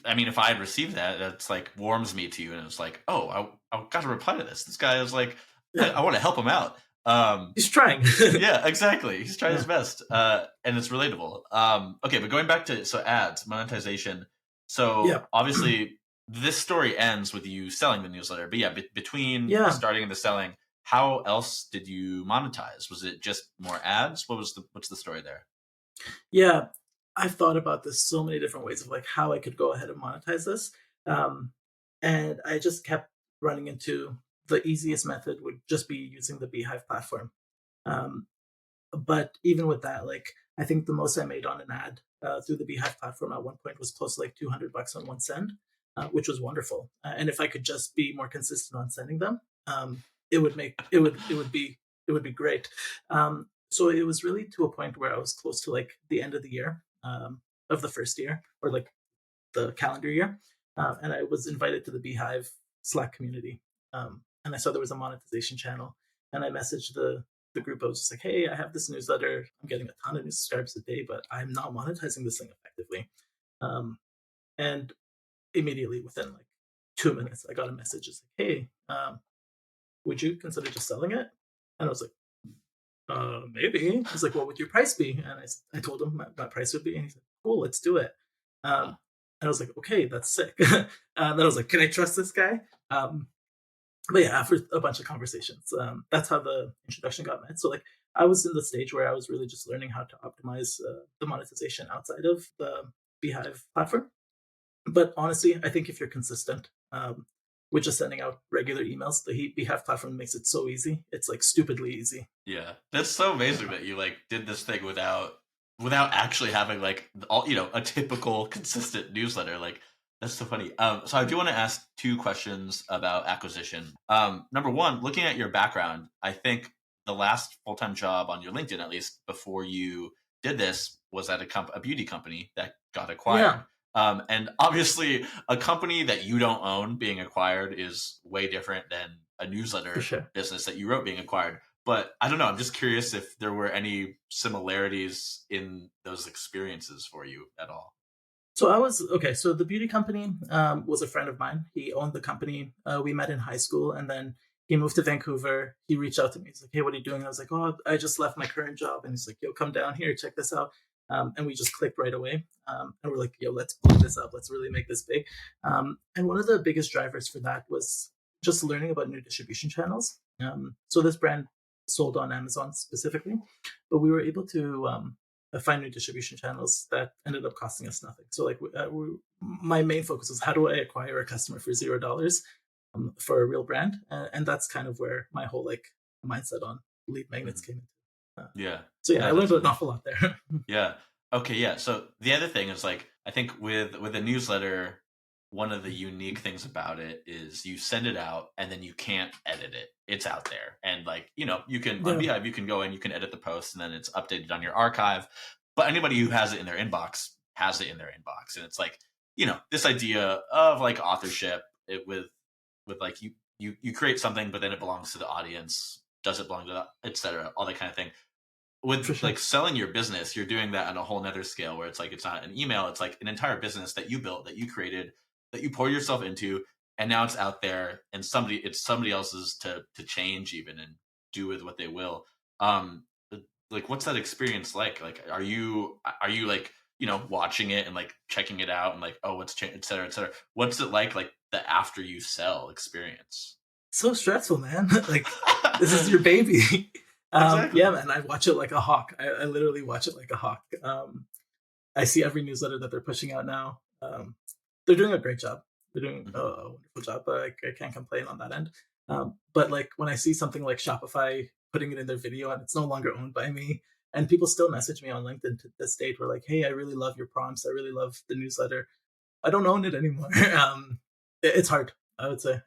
I mean, if I had received that, that's like warms me to you, and it's like, oh, I got to reply to this. This guy is like, I, Yeah, I want to help him out. he's trying. Yeah, exactly. He's trying his Yeah, best, and it's relatable. Okay, but going back to ads monetization. So yeah, obviously, this story ends with you selling the newsletter. But yeah, between the yeah. starting and the selling, how else did you monetize? Was it just more ads? What's the story there? Yeah, I've thought about this so many different ways of like how I could go ahead and monetize this. Um, and I just kept running into the easiest method would just be using the Beehive platform. Um, but even with that, like I think the most I made on an ad through the Beehive platform at one point was close to like $200 on one send, which was wonderful. And if I could just be more consistent on sending them, it would make it would be great. So it was really to a point where I was close to like the end of the year of the first year or like the calendar year, and I was invited to the Beehive Slack community, and I saw there was a monetization channel, and I messaged the group. I was just like, "Hey, I have this newsletter. I'm getting a ton of new subscribers a day, but I'm not monetizing this thing effectively." Um, and immediately within like 2 minutes, I got a message just like, "Hey, would you consider just selling it?" And I was like, maybe. He's like, "What would your price be?" And I told him my price would be, and he said, "Cool, let's do it." Wow. And I was like, "Okay, that's sick." Then I was like, "Can I trust this guy?" But yeah, after a bunch of conversations, that's how the introduction got made. So like, I was in the stage where I was really just learning how to optimize the monetization outside of the Beehive platform. But honestly, I think if you're consistent with just sending out regular emails, the Beehive platform makes it so easy. It's like stupidly easy. Yeah, that's so amazing that you like did this thing without actually having like all a typical consistent newsletter. Like that's so funny. So I do want to ask two questions about acquisition. Number one, looking at your background, I think the last full time job on your LinkedIn, at least before you did this, was at a beauty company that got acquired. Yeah, And obviously, a company that you don't own being acquired is way different than a for newsletter sure. business that you wrote being acquired. But I don't know. I'm just curious if there were any similarities in those experiences for you at all. So I was okay. So the beauty company was a friend of mine. He owned the company. We met in high school, and then he moved to Vancouver. He reached out to me. He's like, "Hey, what are you doing?" I was like, "Oh, I just left my current job." And he's like, "Yo, come down here, check this out." And we just clicked right away. And we're like, "Yo, let's blow this up. Let's really make this big." And one of the biggest drivers for that was just learning about new distribution channels. So this brand sold on Amazon specifically, but we were able to find new distribution channels that ended up costing us nothing. So like my main focus was how do I acquire a customer for $0 for a real brand, and that's kind of where my whole like mindset on lead magnets Mhm. came into. Yeah. So yeah, I No, learned that's an amazing. awful lot there. Yeah. Okay, yeah. So the other thing is like I think with a newsletter, one of the unique things about it is you send it out and then you can't edit it. It's out there. And like, you can on Yeah, Beehive, you can go in, you can edit the post and then it's updated on your archive. But anybody who has it in their inbox has it in their inbox. And it's like, this idea of like authorship with like you create something, but then it belongs to the audience. Does it belong to the, et cetera, all that kind of thing with for sure. like selling your business, you're doing that on a whole nother scale where it's like it's not an email, it's like an entire business that you built, that you created, that you pour yourself into, and now it's out there and it's somebody else's to change even and do with what they will. Um like what's that experience like? Like are you like, watching it and like checking it out and like, oh, what's changed, et cetera, et cetera. What's it like the after you sell experience? So stressful, man. Like this is your baby. Exactly. Yeah, man. I watch it like a hawk. I literally watch it like a hawk. I see every newsletter that they're pushing out now. They're doing a great job. They're doing Hmm. a wonderful job, but I can't complain on that end. But like when I see something like Shopify putting it in their video and it's no longer owned by me, and people still message me on LinkedIn to this date, where like, "Hey, I really love your prompts. I really love the newsletter. I don't own it anymore." It's hard, I would say,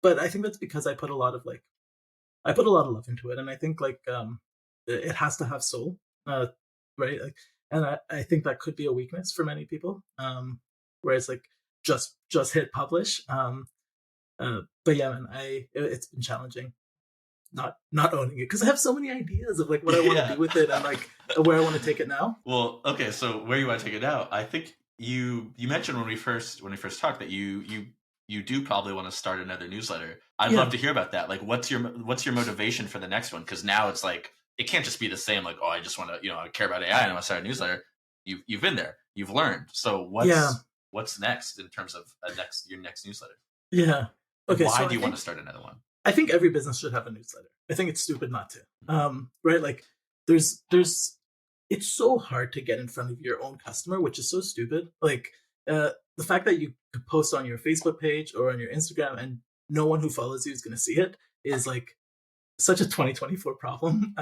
but I think that's because I put a lot of love into it, and I think like it has to have soul, uh, right? Like, and I think that could be a weakness for many people, where it's like just hit publish. But yeah, man, it's been challenging not owning it because I have so many ideas of like what I want to Yeah. do with it and like where I want to take it now. Well, okay, so where you want to take it out? I think you mentioned when we first talked that you do probably want to start another newsletter. I'd love Yeah, to hear about that. Like, what's your motivation for the next one? Because now it's like it can't just be the same. Like, oh, I just want to I care about AI and I want to start a newsletter. You've been there, you've learned. So yeah, what's next in terms of your next newsletter, yeah. and Okay, why so do you want to start another one? I think every business should have a newsletter. I think it's stupid not to. Right? Like there's it's so hard to get in front of your own customer, which is so stupid. Like the fact that you could post on your Facebook page or on your Instagram and no one who follows you is going to see it is like such a 2024 problem.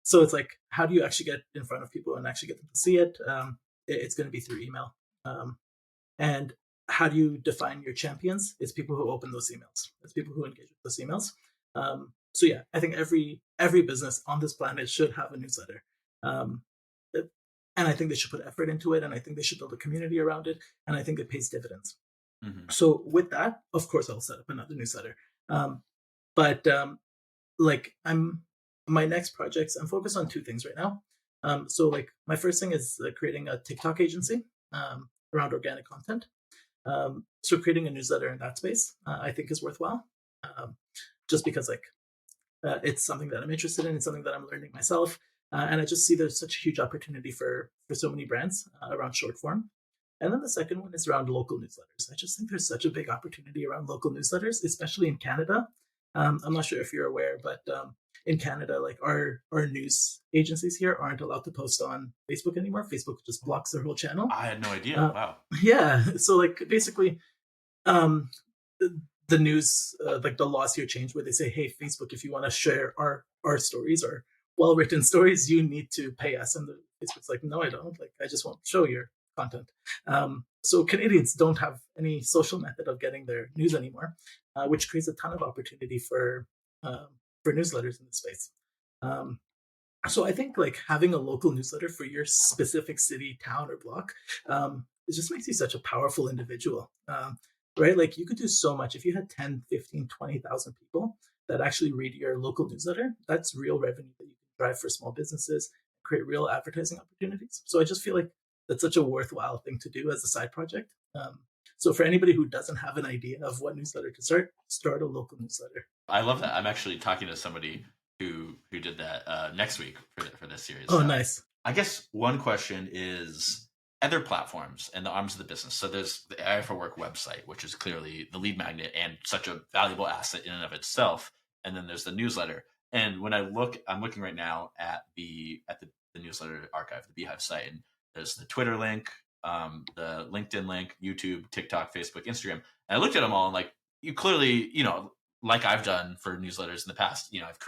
So it's like, how do you actually get in front of people and actually get them to see it? It's going to be through email. And how do you define your champions? It's people who open those emails. It's people who engage with those emails. So yeah, I think every business on this planet should have a newsletter, um, and I think they should put effort into it, and I think they should build a community around it, and I think it pays dividends. Hmm. So with that, of course, I'll set up another newsletter. Um, but like my next projects, I'm focused on two things right now. So like my first thing is creating a TikTok agency around organic content. So creating a newsletter in that space, I think is worthwhile, um, just because like it's something that I'm interested in. It's something that I'm learning myself, and I just see there's such a huge opportunity for so many brands around short form. And then the second one is around local newsletters. I just think there's such a big opportunity around local newsletters, especially in Canada. I'm not sure if you're aware, but in Canada, like our news agencies here aren't allowed to post on Facebook anymore. Facebook just blocks their whole channel. I had no idea. Uh, Wow. yeah, so like basically, um, the news, like the laws here change where they say, hey, Facebook, if you want to share our stories or well written stories, you need to pay us. And Facebook's like, no, I don't. Like, I just won't show your content. So Canadians don't have any social method of getting their news anymore, which creates a ton of opportunity um, for newsletters in the space. Um, so I think like having a local newsletter for your specific city, town, or block, it just makes you such a powerful individual. Right? Like you could do so much if you had 10, 15, 20,000 people that actually read your local newsletter. That's real revenue that you can drive for small businesses, create real advertising opportunities. So I just feel like that's such a worthwhile thing to do as a side project. So for anybody who doesn't have an idea of what newsletter to start a local newsletter. I love that. I'm actually talking to somebody who did that next week for this series. Oh, So nice. I guess one question is other platforms and the arms of the business. So there's the AI for Work website, which is clearly the lead magnet and such a valuable asset in and of itself. And then there's the newsletter. And when I'm looking right now at the newsletter archive, the Beehive site, and there's the Twitter link, the LinkedIn link, YouTube, TikTok, Facebook, Instagram. And I looked at them all and like you clearly, like I've done for newsletters in the past, I've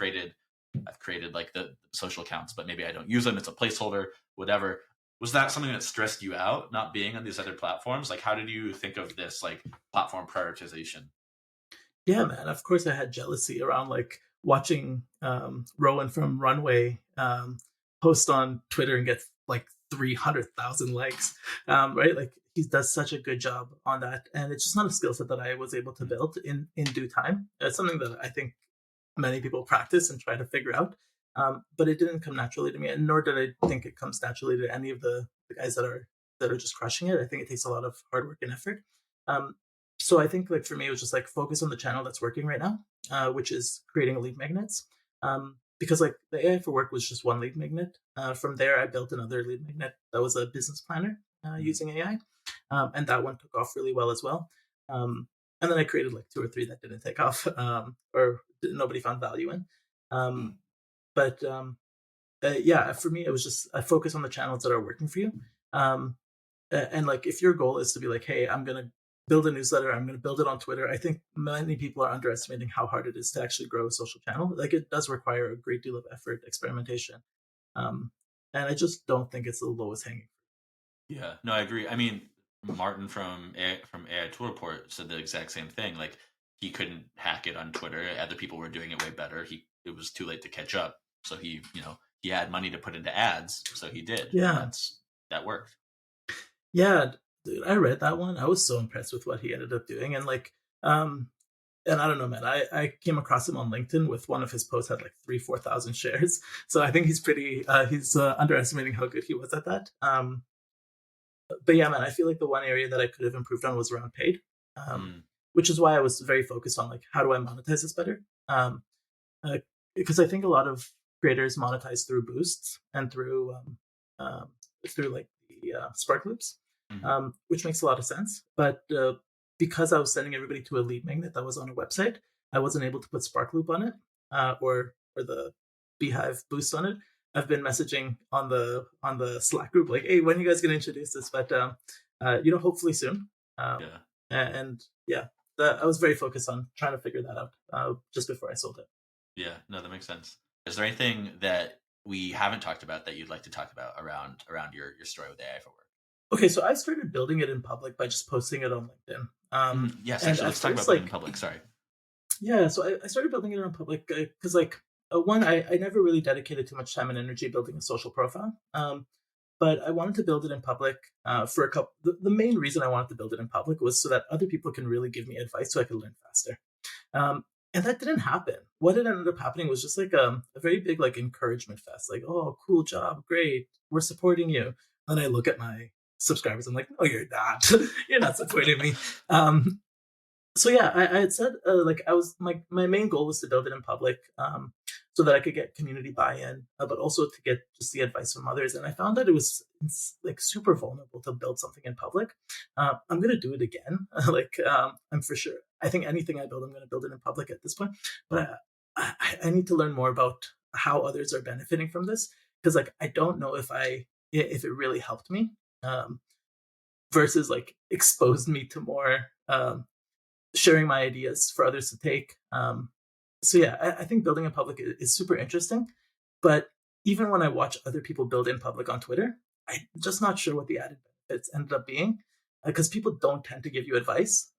created like the social accounts, but maybe I don't use them. It's a placeholder, whatever. Was that something that stressed you out, not being on these other platforms? Like, how did you think of this like platform prioritization? Yeah, man. Of course, I had jealousy around like watching Rowan from Runway post on Twitter and get like 300,000 likes. Right? Like he does such a good job on that, and it's just not a skill set that I was able to build in due time. It's something that I think many people practice and try to figure out. But it didn't come naturally to me, and nor did I think it comes naturally to any of the guys that are just crushing it. I think it takes a lot of hard work and effort. Um, so I think like for me, it was just like focus on the channel that's working right now, which is creating lead magnets. Because like the AI for Work was just one lead magnet. From there, I built another lead magnet that was a business planner using AI, and that one took off really well as well. And then I created like two or three that didn't take off, or nobody found value in. Mm. Um, but yeah, for me, it was just I focus on the channels that are working for you. Um, and like if your goal is to be like, hey, I'm gonna build a newsletter, I'm gonna build it on Twitter. I think many people are underestimating how hard it is to actually grow a social channel. Like it does require a great deal of effort, experimentation, um, and I just don't think it's the lowest hanging. Yeah, no, I agree. I mean, Martin from AI Tool Report said the exact same thing. Like he couldn't hack it on Twitter. Other people were doing it way better. It was too late to catch up. So he had money to put into ads, so he did, and Yeah, that worked. yeah, dude, I read that one. I was so impressed with what he ended up doing, and like, um, and I don't know, man. I came across him on LinkedIn with one of his posts had like 3,000-4,000 shares. So I think he's underestimating how good he was at that. But yeah, man, I feel like the one area that I could have improved on was around paid, um, Mm, which is why I was very focused on like how do I monetize this better. Uh, because I think a lot of creators monetize through boosts and um, through like the spark loops, mhm. which makes a lot of sense. But because I was sending everybody to a lead magnet that was on a website, I wasn't able to put spark loop on it, or the Beehive boost on it. I've been messaging on the Slack group like, hey, when are you guys going to introduce this? But hopefully soon. Um, Yeah. and yeah, I was very focused on trying to figure that out just before I sold it. Yeah, no, that makes sense. Is there anything that we haven't talked about that you'd like to talk about around your story with AI for work? Okay, so I started building it in public by just posting it on LinkedIn. Yes, And actually, at let's talk about first, building in like, public. Sorry. yeah, so I started building it on public because, like, one, I never really dedicated too much time and energy building a social profile. But I wanted to build it in public for a couple. The main reason I wanted to build it in public was so that other people can really give me advice so I could learn faster. Um, and that didn't happen. What had ended up happening was just like a very big like encouragement fest. Like, oh, cool job, great, we're supporting you. And I look at my subscribers, I'm like, no, you're not. You're not supporting me. Um, so yeah, I had said like I was my main goal was to build it in public, so that I could get community buy-in, but also to get just the advice from others. And I found that it's like super vulnerable to build something in public. I'm gonna do it again. Like I'm for sure. I think anything I build, I'm gonna build it in public at this point. But I need to learn more about how others are benefiting from this, because like I don't know if it really helped me, um, versus like exposed me to more, sharing my ideas for others to take. So yeah, I think building in public is super interesting, but even when I watch other people build in public on Twitter, I'm just not sure what the added benefits ended up being, because people don't tend to give you advice.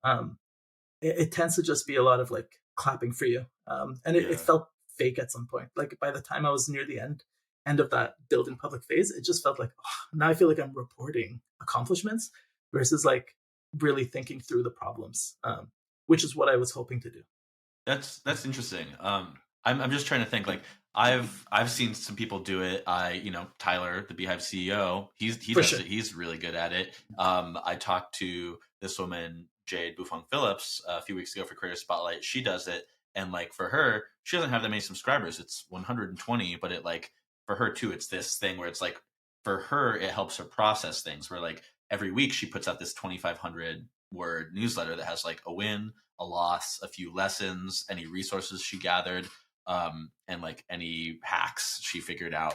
It tends to just be a lot of like clapping for you, and it Yeah. felt fake at some point. Like by the time I was near the end of that build in public phase, it just felt like, oh, now I feel like I'm reporting accomplishments versus like really thinking through the problems, which is what I was hoping to do. That's interesting. I'm just trying to think. Like I've seen some people do it. Tyler, the Beehive CEO, he For does sure. it. He's really good at it. I talked to this woman, Jade Bufong Phillips, a few weeks ago for Creator Spotlight. She does it, and like for her, she doesn't have that many subscribers. It's 120, but it like for her too, it's this thing where it's like for her, it helps her process things. Where like every week she puts out this 2,500 word newsletter that has like a win, a loss, a few lessons, any resources she gathered, and like any hacks she figured out.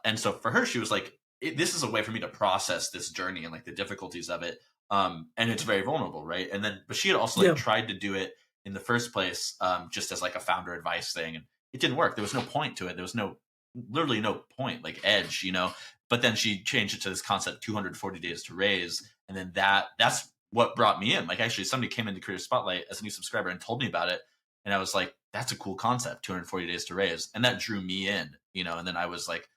And so for her, she was like, "This is a way for me to process this journey and like the difficulties of it." And it's very vulnerable, right? And then, but she had also like Yeah. tried to do it in the first place, just as like a founder advice thing, and it didn't work. There was no point to it. There was literally no point, like edge, you know. But then she changed it to this concept: 240 days to raise, and then that's what brought me in. Like actually, somebody came into Creator Spotlight as a new subscriber and told me about it, and I was like, "That's a cool concept, 240 days to raise," and that drew me in, you know. And then I was like,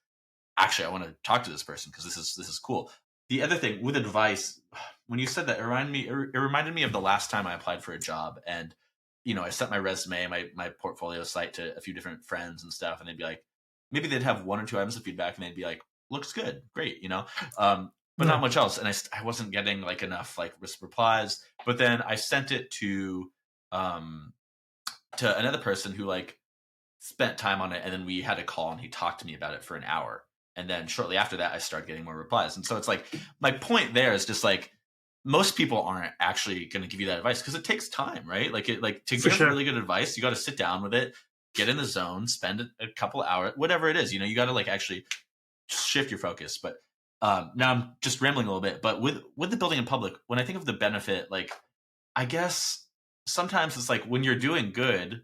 "Actually, I want to talk to this person because this is cool." The other thing with advice, when you said that, it reminded me of the last time I applied for a job, and I sent my resume, my portfolio site to a few different friends and stuff, and they'd be like, maybe they'd have one or two items of feedback, and they'd be like, "Looks good, great," but not Yeah. much else. And I wasn't getting like enough like replies. But then I sent it um to another person who like spent time on it, and then we had a call, and he talked to me about it for an hour. And then shortly after that, I started getting more replies. And so it's like my point there is just like most people aren't actually going to give you that advice because it takes time, right? Like to For give sure. really good advice, you got to sit down with it, get in the zone, spend a couple hours, whatever it is. You got to like actually shift your focus. But now I'm just rambling a little bit. But with the building in public, when I think of the benefit, like I guess sometimes it's like when you're doing good,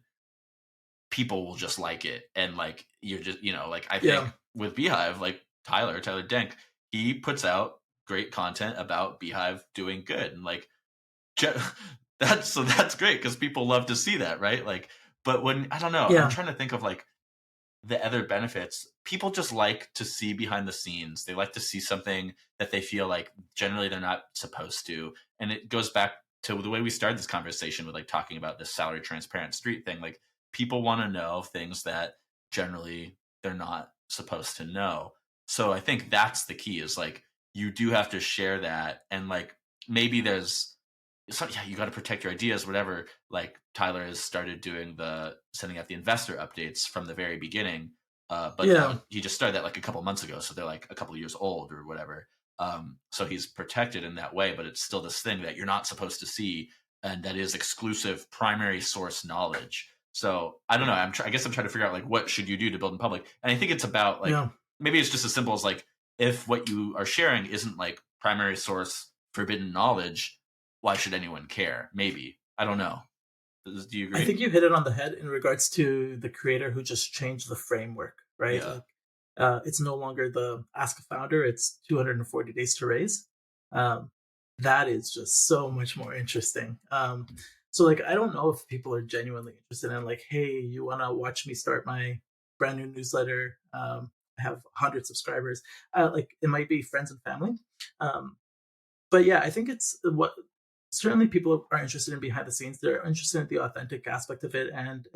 people will just like it, and like you're just like I Yeah. think with Beehive, like Tyler Denk, he puts out great content about Beehive doing good, and like ge- that's great because people love to see that, right? Like, but when I don't know, I'm Yeah. trying to think of like the other benefits. People just like to see behind the scenes. They like to see something that they feel like generally they're not supposed to. And it goes back to the way we started this conversation with like talking about this salary transparent street thing. Like people want to know things that generally they're not supposed to know. So I think that's the key is like you do have to share that, and like maybe there's yeah, you got to protect your ideas, whatever. Like Tyler has started doing the sending out the investor updates from the very beginning, but Yeah. he just started that like a couple months ago, so they're like a couple years old or whatever. So he's protected in that way, but it's still this thing that you're not supposed to see, and that is exclusive primary source knowledge. So I don't know. I guess I'm trying to figure out like what should you do to build in public, and I think it's about like Yeah. maybe it's just as simple as like if what you are sharing isn't like primary source forbidden knowledge, why should anyone care? Maybe. I don't know. Do you I agree? think you hit it on the head in regards to the creator who just changed the framework, right? Yeah. Like, it's no longer the ask a founder; it's 240 days to raise. Um, that is just so much more interesting. So, like, I don't know if people are genuinely interested in, like, hey, you want to watch me start my brand new newsletter? I have 100 subscribers. Like, it might be friends and family. Um, but yeah, I think it's what certainly people are interested in behind the scenes. They're interested in the authentic aspect of it, and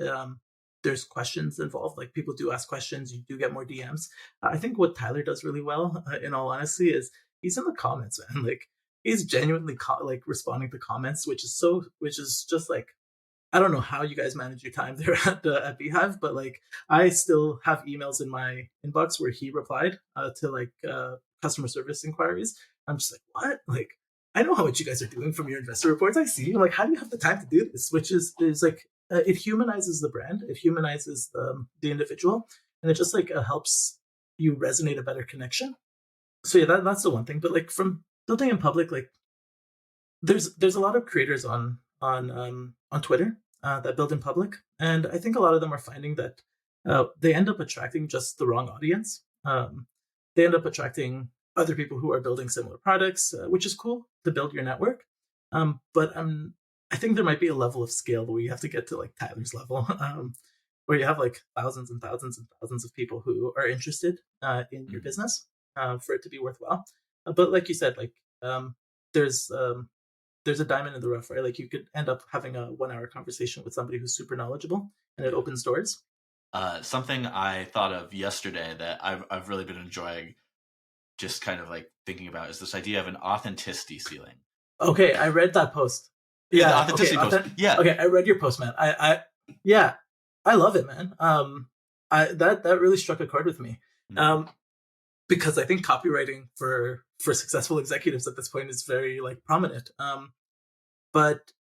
there's questions involved. Like people do ask questions, you do get more DMs. I think what Tyler does really well, in all honesty, is he's in the comments, man. Like he's genuinely like responding to comments, which is just like I don't know how you guys manage your time there at Beehive, but like I still have emails in my inbox where he replied to like customer service inquiries. I'm just like, what? Like, I know how much you guys are doing from your investor reports. I see. I'm like, how do you have the time to do this? Which is like it humanizes the brand, it humanizes the individual, and it just like helps you resonate a better connection. So yeah, that's the one thing. But like from building in public, like there's a lot of creators on Twitter that build in public, and I think a lot of them are finding that they end up attracting just the wrong audience. They end up attracting other people who are building similar products, which is cool to build your network. But I think there might be a level of scale where you have to get to like Tyler's level, where you have like thousands and thousands of people who are interested in your Mhm. business for it to be worthwhile. But like you said, like there's there's a diamond in the rough, right? Like you could end up having a 1 hour conversation with somebody who's super knowledgeable, and it Yeah. opens doors. Something I thought of yesterday that I've really been enjoying, just kind of like thinking about, is this idea of an authenticity ceiling. Okay, I read that post. Yeah, the Yeah. Okay. authenticity post. Yeah. Okay, I read your post, man. Yeah, I love it, man. That really struck a chord with me. Mhm. Um, because I think copywriting for successful executives at this point is very like prominent. But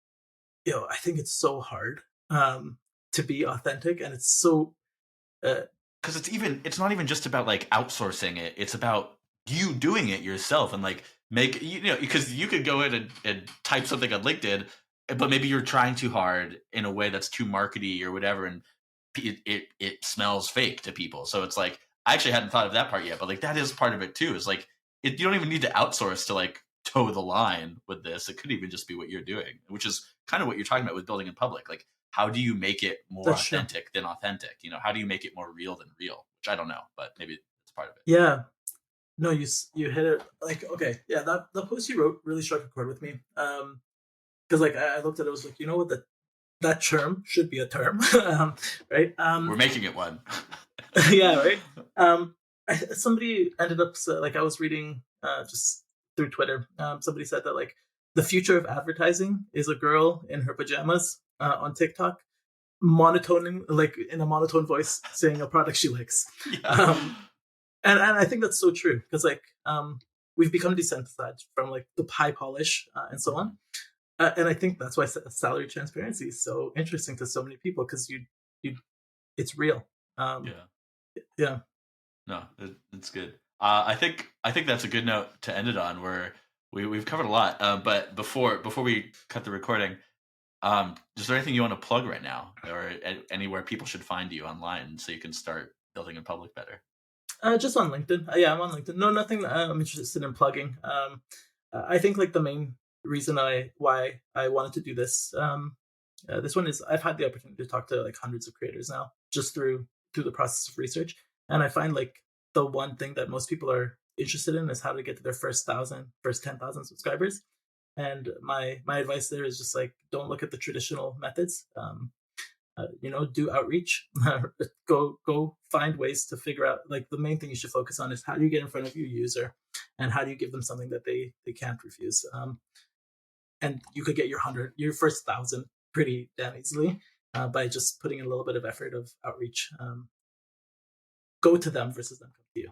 I think it's so hard to be authentic, and it's so uh, Because it's not even just about like outsourcing it. It's about you doing it yourself, and like make because you could go in and type something on LinkedIn, but maybe you're trying too hard in a way that's too markety or whatever, and it smells fake to people. So it's like, I actually hadn't thought of that part yet, but like that is part of it too. Is like, you don't even need to outsource to like toe the line with this. It could even just be what you're doing, which is kind of what you're talking about with building in public. Like, how do you make it more that's true. authentic than authentic? How do you make it more real than real? Which I don't know, but maybe it's part of it. Yeah. No, you hit it. Like, okay, yeah, that the post you wrote really struck a chord with me. Because like I looked at it, I was like, you know what, that term should be a term, right? We're making it one. Yeah, right. Somebody ended up like I was reading just through Twitter. Somebody said that like the future of advertising is a girl in her pajamas on TikTok, monotoning like in a monotone voice saying a product she likes. Yeah. Um, and I think that's so true because like we've become desensitized from like the high polish and so Mhm. on. And I think that's why salary transparency is so interesting to so many people because you it's real. Um, Yeah. yeah. No, it's good. I think that's a good note to end it on. Where we've covered a lot, but before we cut the recording, is there anything you want to plug right now, or anywhere people should find you online so you can start building in public better? Just on LinkedIn. Yeah, I'm on LinkedIn. No, nothing I'm interested in plugging. I think like the main reason why I wanted to do this this one is I've had the opportunity to talk to like hundreds of creators now just through the process of research, and I find like the one thing that most people are interested in is how to get to their first 10,000 subscribers. And my advice there is just like don't look at the traditional methods. Do outreach. Go find ways to figure out like the main thing you should focus on is how do you get in front of your user, and how do you give them something that they can't refuse. And you could get your first 1,000 pretty damn easily by just putting in a little bit of effort of outreach. Go to them versus them come to you.